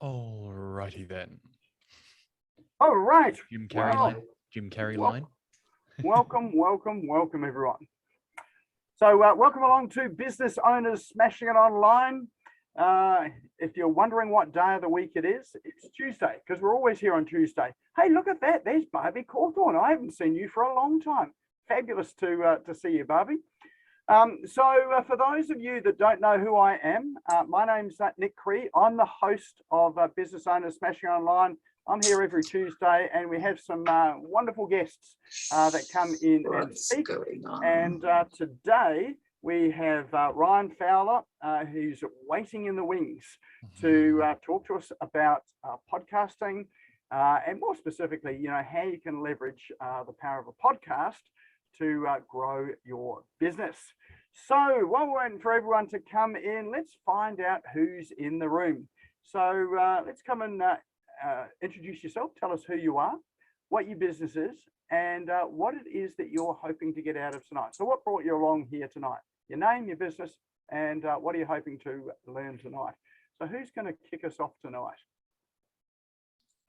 Alrighty then. All right. Jim Carrey line. Jim Carrey line. Welcome, everyone. So welcome along to Business Owners Smashing It Online. If you're wondering what day of the week it is, it's Tuesday, because we're always here on Tuesday. Hey, look at that. There's Barbie Cawthorne. I haven't seen you for a long time. Fabulous to see you, Barbie. For those of you that don't know who I am, my name's Nick Cree. I'm the host of Business Owners Smashing It Online. I'm here every Tuesday, and we have some wonderful guests that come in and speak. And today we have Ryan Fowler, who's waiting in the wings to talk to us about podcasting, and more specifically, you know, how you can leverage the power of a podcast to grow your business. So while we're waiting for everyone to come in, let's find out who's in the room. So let's come and introduce yourself. Tell us who you are, what your business is, and what it is that you're hoping to get out of tonight. So what brought you along here tonight? Your name, your business, and what are you hoping to learn tonight? So who's going to kick us off tonight?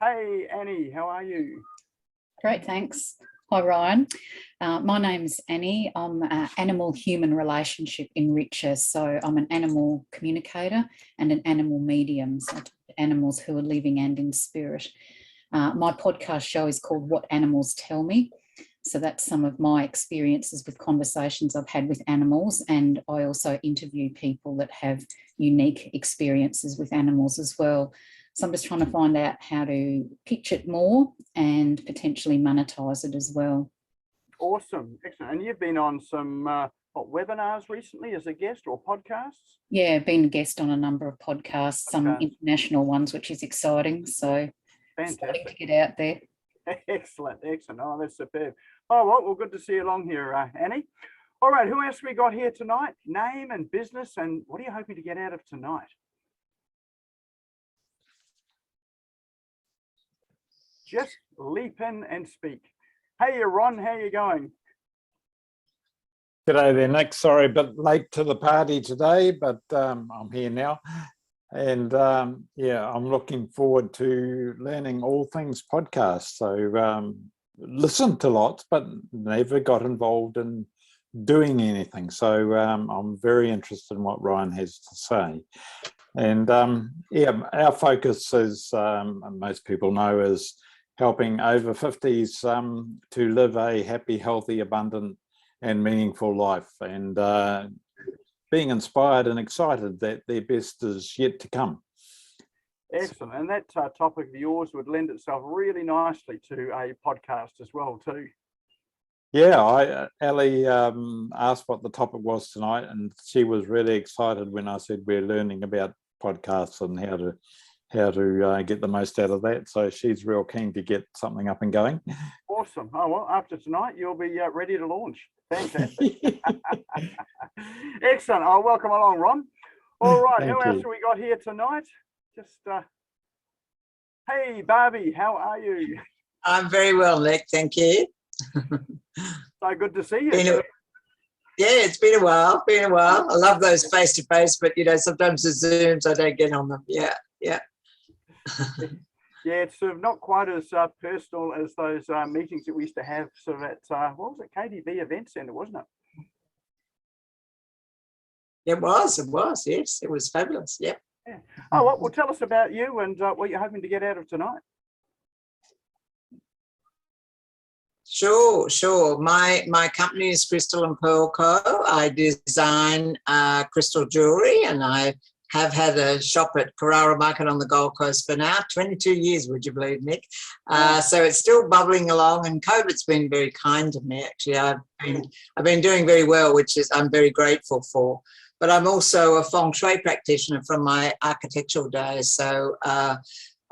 Hey, Annie, how are you? Great, thanks. Hi, Ryan. My name's Annie. I'm an animal-human relationship enricher. So I'm an animal communicator and an animal medium. So I talk to animals who are living and in spirit. My podcast show is called What Animals Tell Me. So that's some of my experiences with conversations I've had with animals. And I also interview people that have unique experiences with animals as well. So I'm just trying to find out how to pitch it more and potentially monetize it as well. Awesome. Excellent. And you've been on some webinars recently as a guest or podcasts? Yeah, been a guest on a number of podcasts, some international ones, which is exciting. So fantastic to get out there. Excellent. Oh, that's superb. Oh, well, good to see you along here, Annie. All right, who else we got here tonight? Name and business, and what are you hoping to get out of tonight? Just leap in and speak. Hey, Ron, how you going? G'day there, Nick. Sorry, a bit late to the party today, but I'm here now. And yeah, I'm looking forward to learning all things podcast. So listened to lots, but never got involved in doing anything. So I'm very interested in what Ryan has to say. And yeah, our focus, as most people know, is helping over 50s to live a happy, healthy, abundant and meaningful life, and being inspired and excited that their best is yet to come. Excellent. And that topic of yours would lend itself really nicely to a podcast as well too. Yeah, Ali asked what the topic was tonight, and she was really excited when I said we're learning about podcasts and how to get the most out of that. So she's real keen to get something up and going. Awesome. Oh, well, after tonight, you'll be ready to launch. Fantastic. Excellent. Oh, welcome along, Ron. All right, who else have we got here tonight? Just, hey, Barbie, how are you? I'm very well, Nick. Thank you. So good to see you. Yeah, it's been a while. I love those face-to-face, but, you know, sometimes the Zooms, I don't get on them. Yeah. Yeah, it's sort of not quite as personal as those meetings that we used to have sort of at, what was it, KDB Event Centre, wasn't it? It was, yes. It was fabulous, yep. Yeah. Oh, well, tell us about you and what you're hoping to get out of tonight. Sure. My company is Crystal and Pearl Co. I design crystal jewellery, and I have had a shop at Carrara Market on the Gold Coast for now 22 years, would you believe, Nick? So it's still bubbling along, and COVID's been very kind to me, actually. I've been doing very well, which is I'm very grateful for. But I'm also a feng shui practitioner from my architectural days, so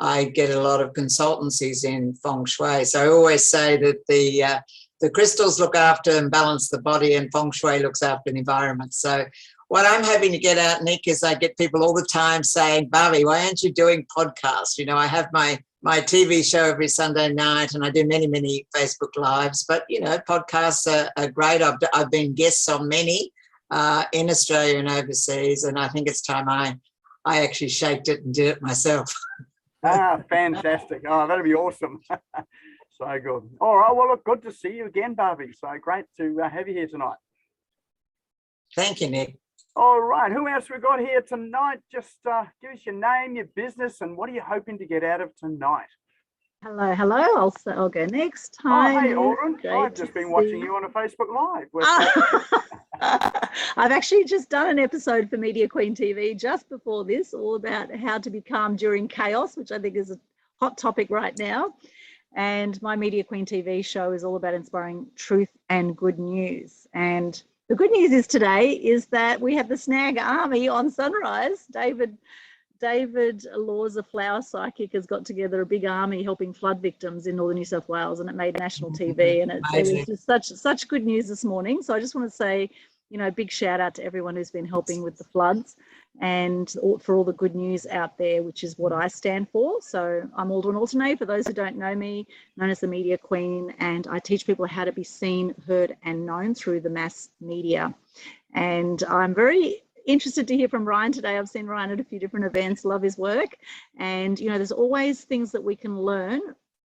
I get a lot of consultancies in feng shui. So I always say that the crystals look after and balance the body, and feng shui looks after the environment. So what I'm having to get out, Nick, is I get people all the time saying, Barbie, why aren't you doing podcasts? You know, I have my TV show every Sunday night, and I do many Facebook Lives. But, you know, podcasts are great. I've been guests on many in Australia and overseas, and I think it's time I actually shaped it and did it myself. Fantastic. Oh, that'd be awesome. So good. All right. Well, look, good to see you again, Barbie. So great to have you here tonight. Thank you, Nick. All right. Who else we got here tonight? Just give us your name, your business, and what are you hoping to get out of tonight? Hello. I'll go next. Oh, Hi, hey, Nick. Aldrin. Great I've to just been see watching you. you on a Facebook Live. With, I've actually just done an episode for Media Queen TV just before this, all about how to be calm during chaos, which I think is a hot topic right now. And my Media Queen TV show is all about inspiring truth and good news. And the good news is today is that we have the Snag Army on Sunrise. David Laws, a flower psychic, has got together a big army helping flood victims in northern New South Wales, and it made national TV. And it was just such good news this morning. So I just want to say, big shout out to everyone who's been helping with the floods and for all the good news out there, which is what I stand for. So I'm Aldrin Alternate, for those who don't know me, known as the Media Queen, and I teach people how to be seen, heard and known through the mass media. And I'm very interested to hear from Ryan today. I've seen Ryan at a few different events, love his work. And, there's always things that we can learn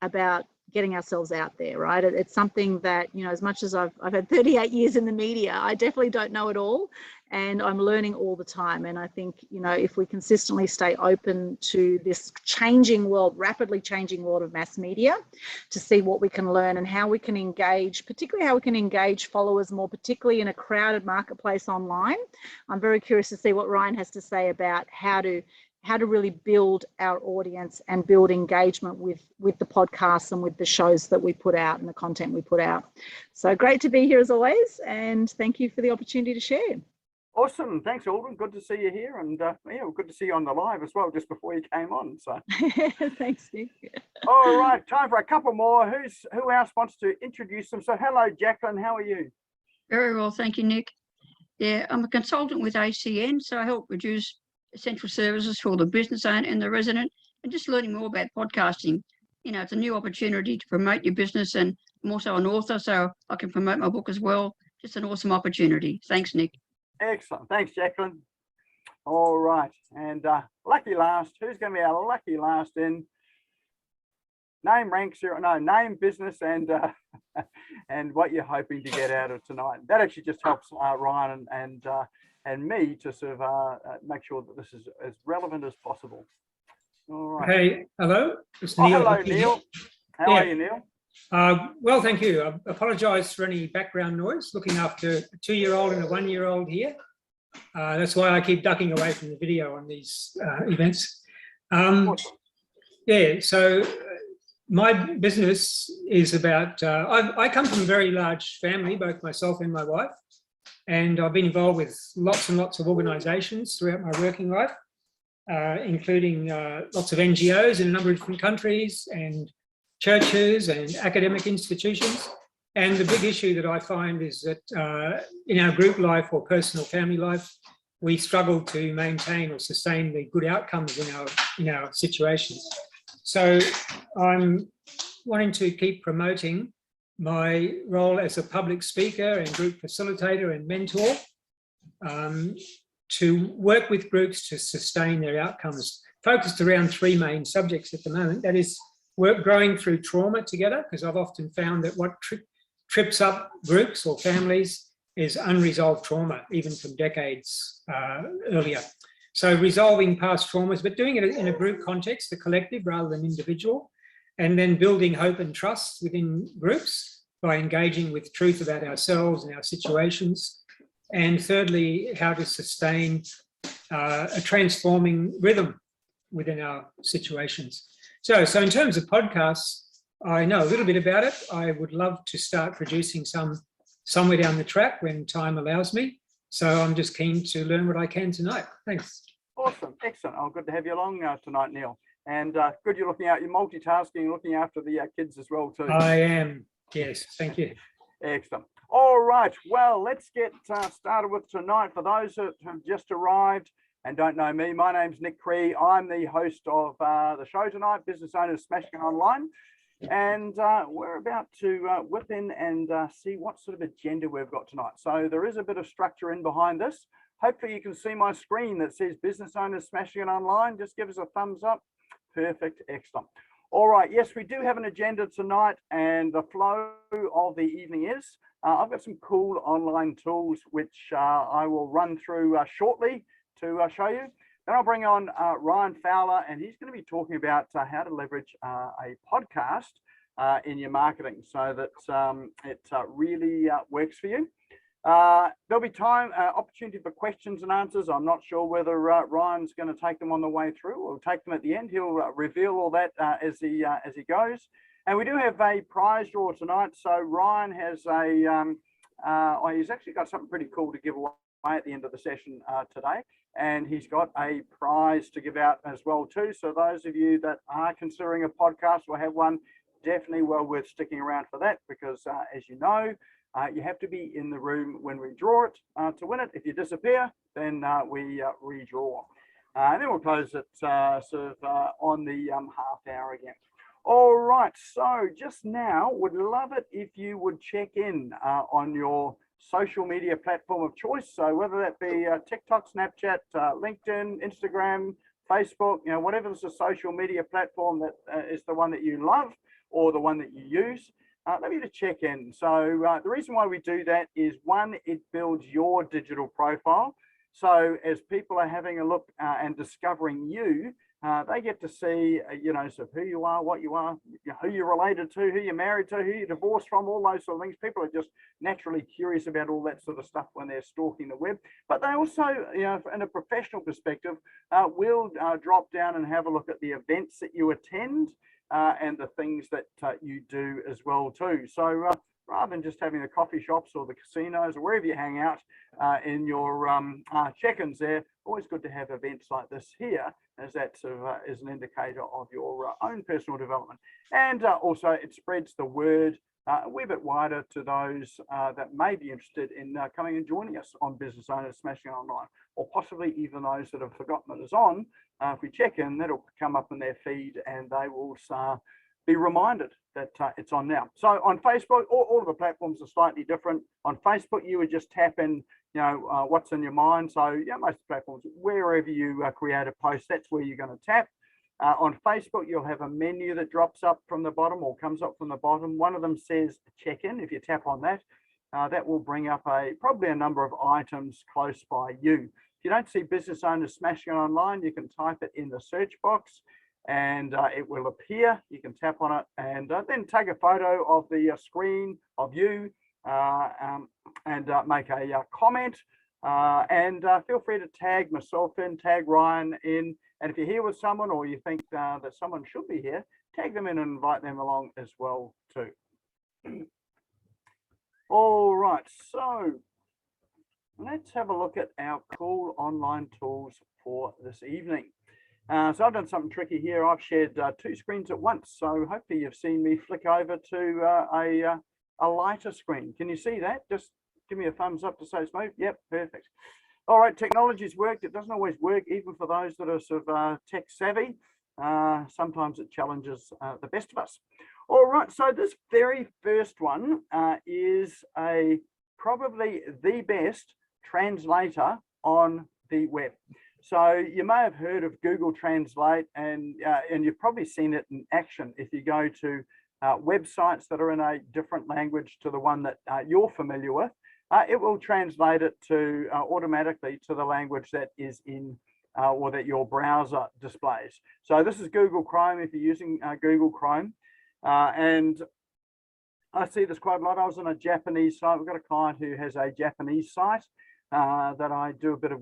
about getting ourselves out there, right? It's something that, as much as I've had 38 years in the media, I definitely don't know it all. And I'm learning all the time. And I think, if we consistently stay open to this changing world, rapidly changing world of mass media, to see what we can learn and how we can engage, particularly how we can engage followers more, particularly in a crowded marketplace online. I'm very curious to see what Ryan has to say about how to really build our audience and build engagement with the podcasts and with the shows that we put out and the content we put out. So great to be here as always. And thank you for the opportunity to share. Awesome. Thanks, Aldrin. Good to see you here. And good to see you on the live as well, just before you came on. So thanks, Nick. All right, time for a couple more. Who else wants to introduce them? So hello, Jacqueline. How are you? Very well, thank you, Nick. Yeah, I'm a consultant with ACN, so I help produce essential services for the business owner and the resident, and just learning more about podcasting. It's a new opportunity to promote your business, and I'm also an author, so I can promote my book as well. Just an awesome opportunity. Thanks, Nick. Excellent. Thanks, Jacqueline. All right. And lucky last. Who's going to be our lucky last in? Name, rank, name, business, and and what you're hoping to get out of tonight. That actually just helps Ryan and me to sort of make sure that this is as relevant as possible. All right. Hey, hello. It's Neil. Hello, Neil. How are you, Neil? Well, thank you. I apologise for any background noise. Looking after a 2-year-old and a 1-year-old here. That's why I keep ducking away from the video on these events. Yeah, so my business is about, I come from a very large family, both myself and my wife, and I've been involved with lots and lots of organisations throughout my working life, including lots of NGOs in a number of different countries and churches and academic institutions. And the big issue that I find is that in our group life or personal family life, we struggle to maintain or sustain the good outcomes in our situations. So I'm wanting to keep promoting my role as a public speaker and group facilitator and mentor to work with groups to sustain their outcomes, focused around 3 main subjects at the moment. That is, growing through trauma together, because I've often found that what trips up groups or families is unresolved trauma, even from decades earlier. So resolving past traumas, but doing it in a group context, the collective rather than individual, and then building hope and trust within groups by engaging with truth about ourselves and our situations. And thirdly, how to sustain a transforming rhythm within our situations. So in terms of podcasts, I know a little bit about it. I would love to start producing some somewhere down the track when time allows me. So I'm just keen to learn what I can tonight. Thanks. Awesome. Excellent. Oh, good to have you along tonight, Neil. And good you're looking out, you're multitasking, looking after the kids as well too. I am. Yes. Thank you. Excellent. All right. Well, let's get started with tonight. For those that have just arrived and don't know me, my name's Nick Cree. I'm the host of the show tonight, Business Owners SmashGo Online. And we're about to whip in and see what sort of agenda we've got tonight. So there is a bit of structure in behind this. Hopefully you can see my screen that says Business Owners SmashGo Online. Just give us a thumbs up. Perfect. Excellent. All right. Yes, we do have an agenda tonight, and the flow of the evening is I've got some cool online tools which I will run through shortly to show you. Then I'll bring on Ryan Fowler, and he's going to be talking about how to leverage a podcast in your marketing so that it really works for you. There'll be time, opportunity for questions and answers. I'm not sure whether Ryan's going to take them on the way through or take them at the end. He'll reveal all that as he goes. And we do have a prize draw tonight. So Ryan has he's actually got something pretty cool to give away at the end of the session today. And he's got a prize to give out as well too. So those of you that are considering a podcast or have one, definitely well worth sticking around for that, because as you know, you have to be in the room when we draw it to win it. If you disappear, then we redraw. And then we'll close it sort of on the half hour again. All right, so just now, would love it if you would check in on your social media platform of choice. So whether that be TikTok, Snapchat, LinkedIn, Instagram, Facebook, you know, whatever is a social media platform that is the one that you love or the one that you use. Let me just check in. So the reason why we do that is, one, it builds your digital profile. So as people are having a look and discovering you, they get to see, you know, so who you are, what you are, who you're related to, who you're married to, who you're divorced from, all those sort of things. People are just naturally curious about all that sort of stuff when they're stalking the web. But they also, you know, in a professional perspective, will drop down and have a look at the events that you attend and the things that you do as well too. So rather than just having the coffee shops or the casinos or wherever you hang out in your check-ins there, always good to have events like this here, as that sort of is an indicator of your own personal development. And also it spreads the word a wee bit wider to those that may be interested in coming and joining us on Business Owners Smashing Online, or possibly even those that have forgotten that it's on. If we check in, that'll come up in their feed and they will be reminded that it's on now. So on Facebook, all of the platforms are slightly different. On Facebook, you would just tap in, you know, what's in your mind. So yeah, most platforms, wherever you create a post, that's where you're going to tap. On Facebook, you'll have a menu that drops up from the bottom or comes up from the bottom. One of them says check in. If you tap on that, that will bring up probably a number of items close by you. If you don't see Business Owners Smashing Online, you can type it in the search box and it will appear. You can tap on it and then take a photo of the screen of you and make a comment. And feel free to tag myself in, tag Ryan in. And if you're here with someone or you think that someone should be here, tag them in and invite them along as well too. All right, so let's have a look at our cool online tools for this evening. So I've done something tricky here. I've shared two screens at once. So hopefully you've seen me flick over to a lighter screen. Can you see that? Just give me a thumbs up to say it's moved. Yep, perfect. All right, technology's worked. It doesn't always work, even for those that are sort of tech savvy. Sometimes it challenges the best of us. All right, so this very first one is probably the best translator on the web. So you may have heard of Google Translate, and you've probably seen it in action if you go to websites that are in a different language to the one that you're familiar with. It will translate it to automatically to the language that is in or that your browser displays. So this is Google Chrome if you're using Google Chrome. And I see this quite a lot. I was on a Japanese site. We've got a client who has a Japanese site that I do a bit of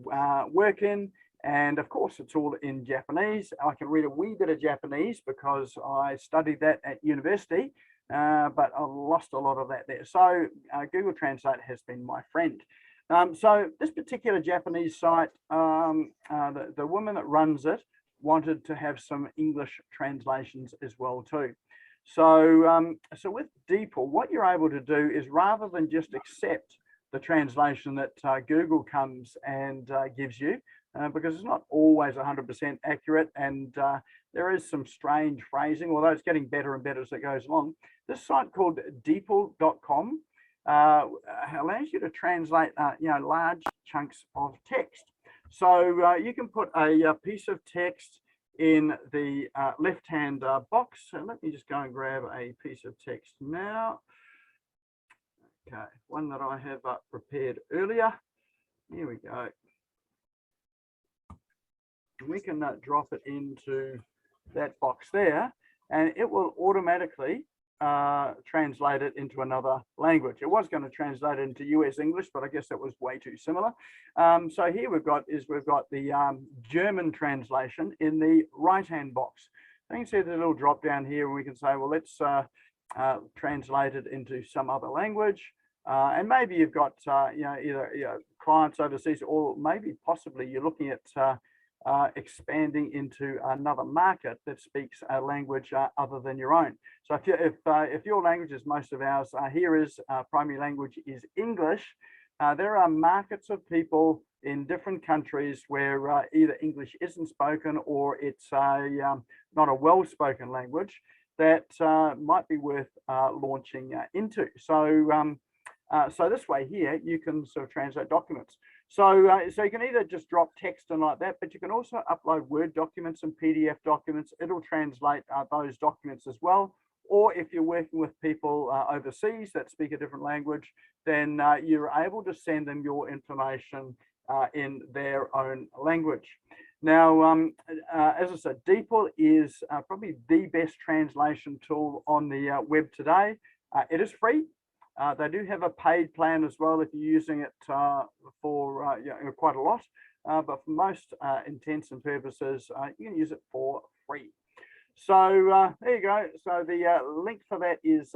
work in. And of course, it's all in Japanese. I can read a wee bit of Japanese because I studied that at university, but I've lost a lot of that there. So Google Translate has been my friend. So this particular Japanese site, the woman that runs it wanted to have some English translations as well too. So, so with DeepL, what you're able to do is, rather than just accept the translation that Google comes and gives you, because it's not always 100% accurate, and there is some strange phrasing, although it's getting better and better as it goes along. This site called DeepL.com allows you to translate large chunks of text. So you can put a piece of text in the left-hand box. So let me just go and grab a piece of text now. Okay, one that I have prepared earlier. Here we go. We can drop it into that box there, and it will automatically translate it into another language. It was going to translate it into US English, but I guess that was way too similar. So here we've got the German translation in the right-hand box. You can see the little drop down here, and we can say, well, let's translate it into some other language. And maybe you've got either clients overseas, or maybe possibly you're looking at expanding into another market that speaks a language other than your own. So if your language, is most of ours here, is primary language is English, there are markets of people in different countries where either English isn't spoken, or it's not a well-spoken language that might be worth launching into. So this way here, you can sort of translate documents. So you can either just drop text and like that, but you can also upload Word documents and PDF documents. It'll translate those documents as well. Or if you're working with people overseas that speak a different language, then you're able to send them your information in their own language. Now, as I said, DeepL is probably the best translation tool on the web today. It is free. They do have a paid plan as well if you're using it for quite a lot, but for most intents and purposes, you can use it for free. So there you go. So the link for that is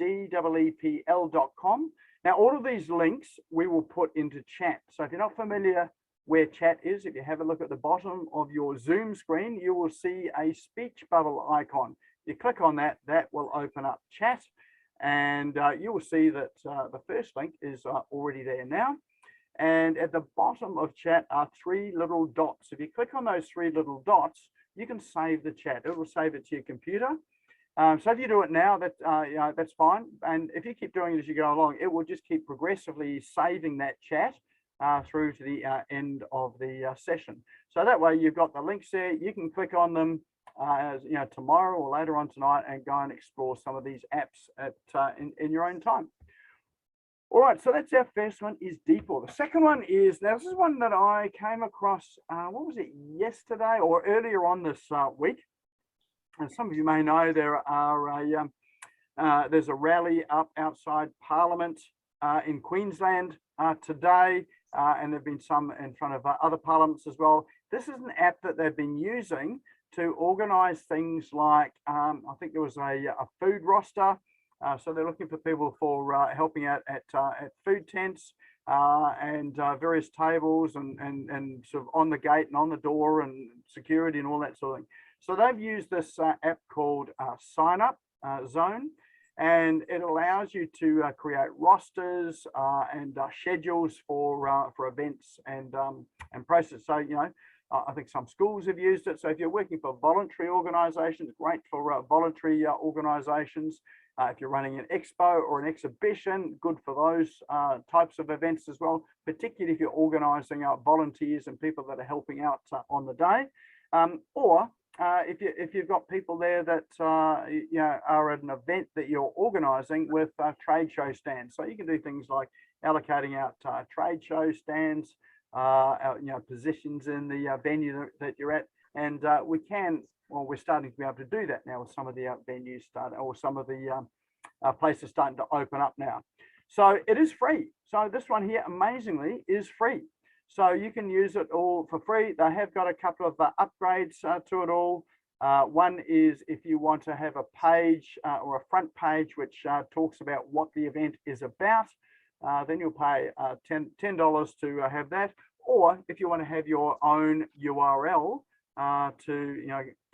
deepl.com. Now, all of these links we will put into chat. So if you're not familiar where chat is, if you have a look at the bottom of your Zoom screen, you will see a speech bubble icon. You click on that, that will open up chat. And you will see that the first link is already there now. And at the bottom of chat are three little dots. If you click on those three little dots, you can save the chat. It will save it to your computer. So if you do it now, that's fine. And if you keep doing it as you go along, it will just keep progressively saving that chat through to the end of the session. So that way you've got the links there. You can click on them tomorrow or later on tonight and go and explore some of these apps in your own time. All right, so that's our first one, is DeepL. The second one is, now this is one that I came across, what was it, yesterday or earlier on this week. And some of you may know there are there's a rally up outside Parliament in Queensland today, and there've been some in front of other parliaments as well. This is an app that they've been using to organize things like, I think there was a food roster. So they're looking for people for helping out at food tents and various tables and sort of on the gate and on the door and security and all that sort of thing. So they've used this app called Sign Up Zone, and it allows you to create rosters and schedules for events and process. So, I think some schools have used it. So if you're working for voluntary organizations, great for voluntary organizations. If you're running an expo or an exhibition, good for those types of events as well, particularly if you're organizing volunteers and people that are helping out on the day. Or if you've got people there that are at an event that you're organizing with trade show stands. So you can do things like allocating out trade show stands, positions in the venue that you're at, and we're starting to be able to do that now with some of the venues or some of the places starting to open up now. So it is free. So this one here, amazingly, is free. So you can use it all for free. They have got a couple of upgrades to it all. One is if you want to have a page or a front page which talks about what the event is about, then you'll pay $10 to have that. Or if you want to have your own URL to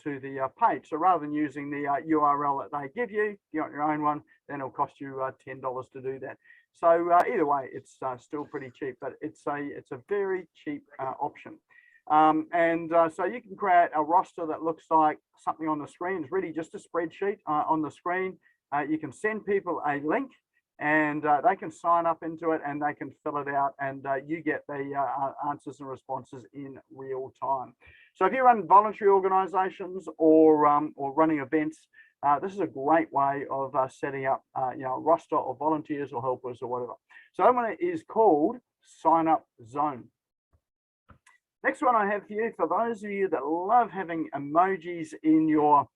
the page. So rather than using the URL that they give you, if you want your own one, then it'll cost you $10 to do that. So either way, it's still pretty cheap, but it's a very cheap option. So you can create a roster that looks like something on the screen. It's really just a spreadsheet on the screen. You can send people a link. and they can sign up into it and they can fill it out, and you get the answers and responses in real time. So if you run voluntary organizations or running events, this is a great way of setting up you know, a roster of volunteers or helpers or whatever. So that one is called Sign Up Zone. Next one I have for you, for those of you that love having emojis in your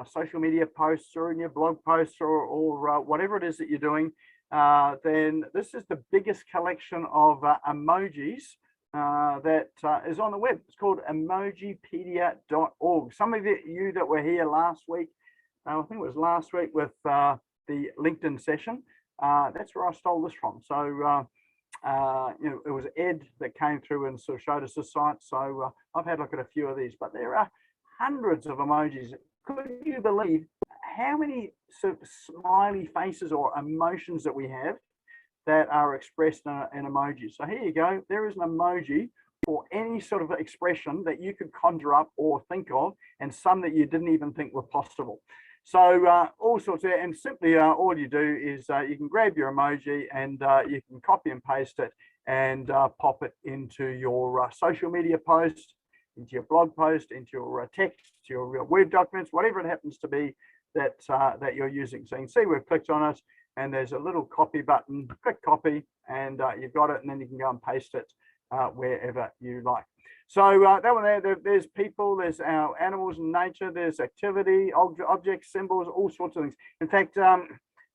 social media posts or in your blog posts or whatever it is that you're doing, then this is the biggest collection of emojis that is on the web. It's called Emojipedia.org. Some of you that were here last week, I think it was last week with the LinkedIn session, that's where I stole this from. So you know, it was Ed that came through and sort of showed us the site. So I've had a look at a few of these, but there are hundreds of emojis. Could you believe how many sort of smiley faces or emotions that we have that are expressed in emojis? So here you go. There is an emoji for any sort of expression that you could conjure up or think of, and some that you didn't even think were possible. So all sorts of, and simply all you do is you can grab your emoji and you can copy and paste it and pop it into your social media post, into your blog post, into your text, your Word documents, whatever it happens to be that that you're using. So you can see we've clicked on it and there's a little copy button, click copy, and you've got it, and then you can go and paste it wherever you like. So that one there's people, there's our animals and nature, there's activity, objects, symbols, all sorts of things. In fact,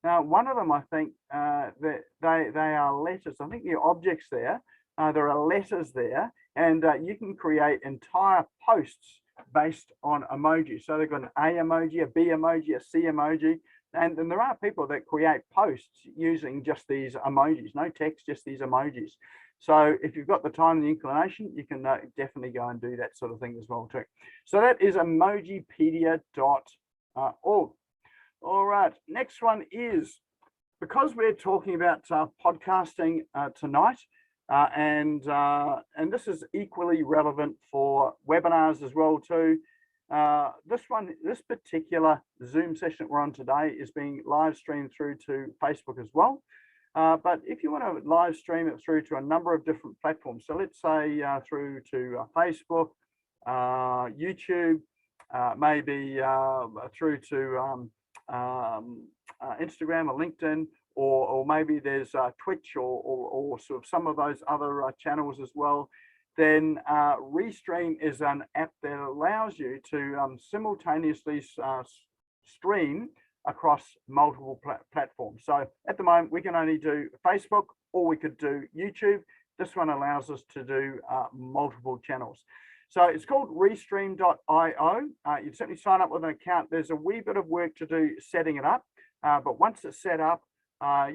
one of them, I think, that they are letters. I think the objects there are letters there, and you can create entire posts based on emojis. So they've got an A emoji, a B emoji, a C emoji, and then there are people that create posts using just these emojis, no text, just these emojis. So if you've got the time and the inclination, you can definitely go and do that sort of thing as well too. So that is Emojipedia.org. All right, next one is, because we're talking about podcasting tonight, and this is equally relevant for webinars as well too. This particular Zoom session that we're on today is being live streamed through to Facebook as well. But if you want to live stream it through to a number of different platforms, so let's say through to Facebook, YouTube, maybe through to Instagram or LinkedIn, or maybe there's Twitch or sort of some of those other channels as well, then Restream is an app that allows you to simultaneously stream across multiple platforms. So at the moment, we can only do Facebook, or we could do YouTube. This one allows us to do multiple channels. So it's called Restream.io. You certainly sign up with an account. There's a wee bit of work to do setting it up, but once it's set up,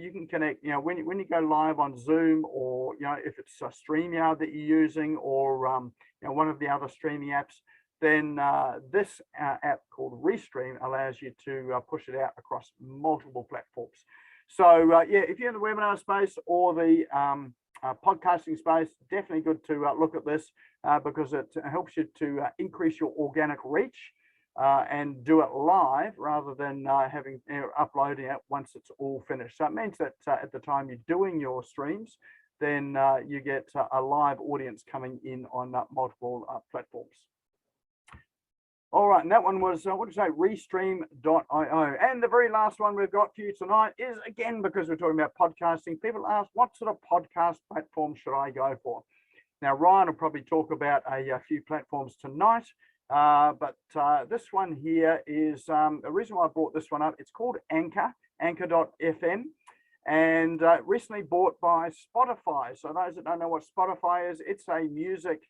you can connect, you know, when you go live on Zoom, or, you know, if it's a StreamYard that you're using, or, you know, one of the other streaming apps, then this app called Restream allows you to push it out across multiple platforms. So yeah, if you're in the webinar space or the podcasting space, definitely good to look at this because it helps you to increase your organic reach and do it live rather than uploading it once it's all finished. So it means that at the time you're doing your streams, then you get a live audience coming in on multiple platforms. All right, and that one was, what did you say, Restream.io. And the very last one we've got for you tonight is, again, because we're talking about podcasting, people ask, what sort of podcast platform should I go for? Now, Ryan will probably talk about a few platforms tonight, but this one here is, the reason why I brought this one up, it's called Anchor, Anchor.fm, and recently bought by Spotify. So those that don't know what Spotify is, it's a music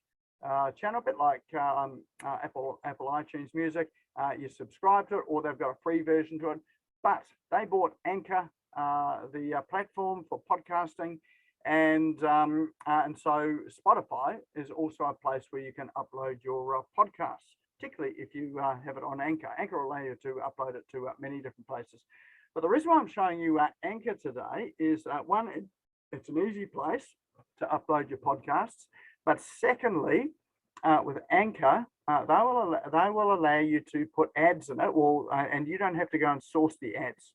channel, a bit like Apple iTunes Music. You subscribe to it, or they've got a free version to it, but they bought Anchor, the platform for podcasting, and so Spotify is also a place where you can upload your podcasts, particularly if you have it on Anchor. Anchor will allow you to upload it to many different places. But the reason why I'm showing you Anchor today is one, it's an easy place to upload your podcasts. But secondly, with Anchor, they will allow you to put ads in it, and you don't have to go and source the ads.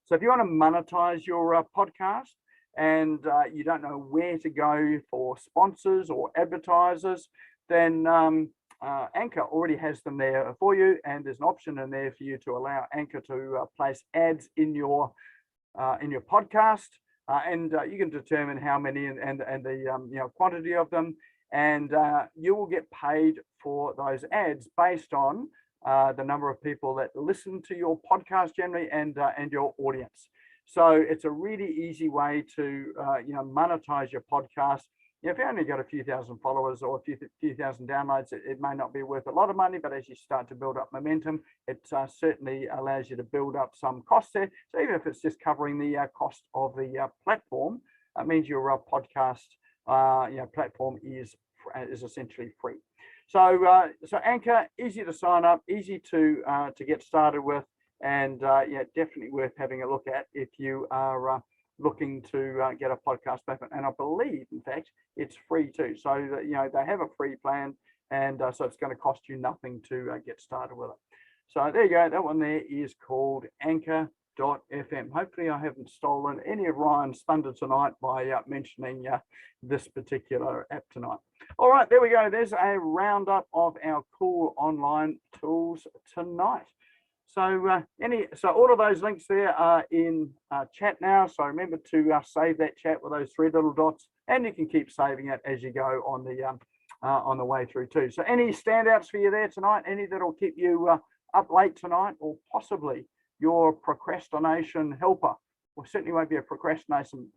So if you want to monetize your podcast and you don't know where to go for sponsors or advertisers, then Anchor already has them there for you, and there's an option in there for you to allow Anchor to place ads in your podcast, and you can determine how many and the quantity of them, and you will get paid for those ads based on the number of people that listen to your podcast generally and your audience. So it's a really easy way to monetize your podcast. If you only got a few thousand followers or a few thousand downloads, it may not be worth a lot of money, but as you start to build up momentum, it certainly allows you to build up some costs there. So even if it's just covering the cost of the platform, that means your podcast platform is essentially free. So Anchor, easy to sign up, easy to get started with, and definitely worth having a look at if you are looking to get a podcast platform. And I believe, in fact, it's free too. So they have a free plan, and so it's going to cost you nothing to get started with it. So there you go. That one there is called Anchor.fm. Hopefully, I haven't stolen any of Ryan's thunder tonight by mentioning this particular app tonight. All right, there we go. There's a roundup of our cool online tools tonight. So all of those links there are in chat now. So remember to save that chat with those 3 little dots, and you can keep saving it as you go on the way through too. So any standouts for you there tonight? Any that'll keep you up late tonight, or possibly your procrastination helper? Well, certainly won't be a procrastination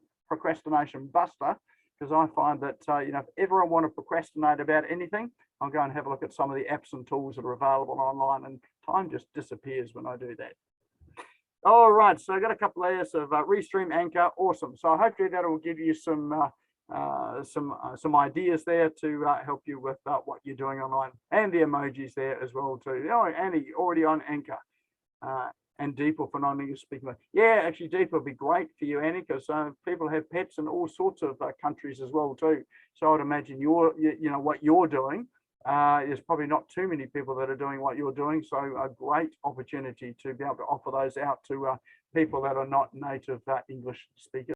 buster, because I find that if ever I want to procrastinate about anything, I'll go and have a look at some of the apps and tools that are available online, and time just disappears when I do that. All right, so I got a couple layers of Restream, Anchor, awesome. So hopefully that will give you some ideas there to help you with what you're doing online, and the emojis there as well too. Oh, Annie, already on Anchor. And Deeple for non-English speaking. Yeah, actually, Deeple would be great for you, Annie, because people have pets in all sorts of countries as well too. So I'd imagine what you're doing. There's probably not too many people that are doing what you're doing. So a great opportunity to be able to offer those out to people that are not native English speakers.